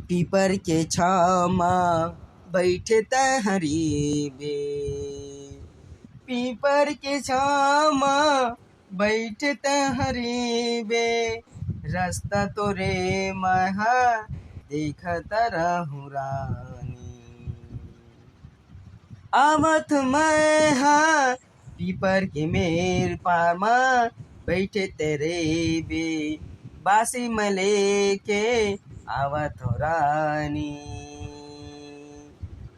पीपर के छामा बैठे तहरी बे, पीपर के छामा बैठे तहरी बे, रास्ता तोरे महा देखत रहूं रानी। आवत मैं हाँ पीपर के मेर पामा बैठे तेरे बे, बासी में लेके आवत हो रानी।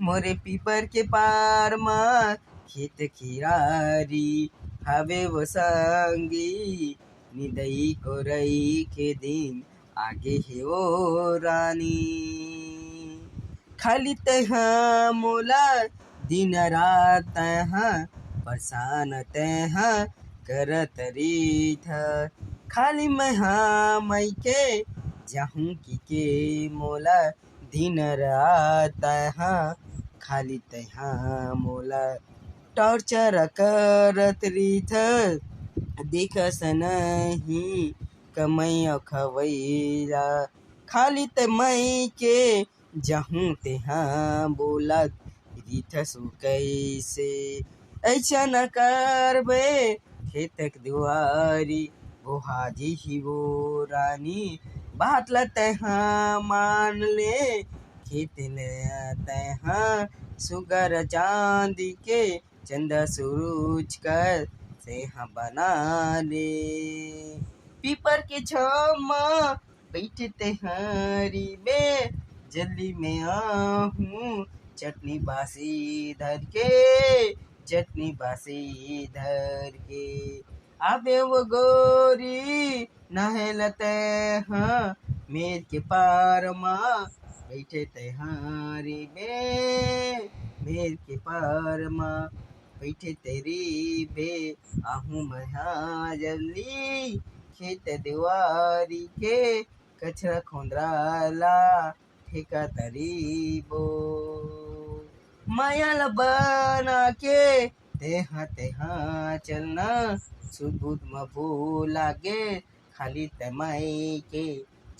मोरे पीपर के पार मा खेत खिरारी हवे वो संगी, निदई को रई के दिन आगे है वो रानी। खाली तहाँ मोला दिन रात तहाँ परेशान तहाँ करत रीथ, खाली मैं हाँ मई के जाहूँ की मोला दिन रात तहाँ, खाली तहाँ मोला टॉर्चर करत रीथ। देखस नहीं कमई खवैया, खाली त मई के जहूँ तेहाँ बोलत रीथसु कैसे। ऐसा न करबे खेतक दुआरी बोहाजी ही वो रानी, बात ल तेहाँ मान ले खेत ले तेहाँ, सुगर चांदी के चंदा सूरज कर से हाँ बना ले। पीपर के छामा बैठे तेहारी बे, जल्दी में आहूँ चटनी बासी धर के, चटनी बासी धर के। आबे वो गोरी नहलते हाँ मेर के पार माँ बैठे तेहारी बे, मेर के पार माँ बैठे तेरी बे, आहूँ मैं जल्दी खेत दुआरी के, कचरा खोंदराला ठेका तरी बो। माया ल बना के तेहा तेहा चलना, सुध बुध म भूल लागे खाली तमई के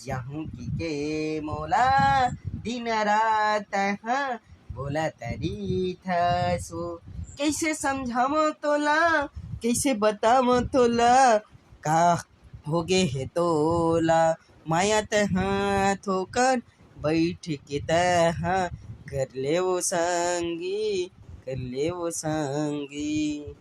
जाहूँ की के मोला दिन रात तहाँ बोला तरी थसो। कैसे समझामो तोला, कैसे बतामो तोला, का होगे है तोला। माया तहाँ थोकर बैठ के तहाँ कर ले वो संगी, कर ले वो संगी।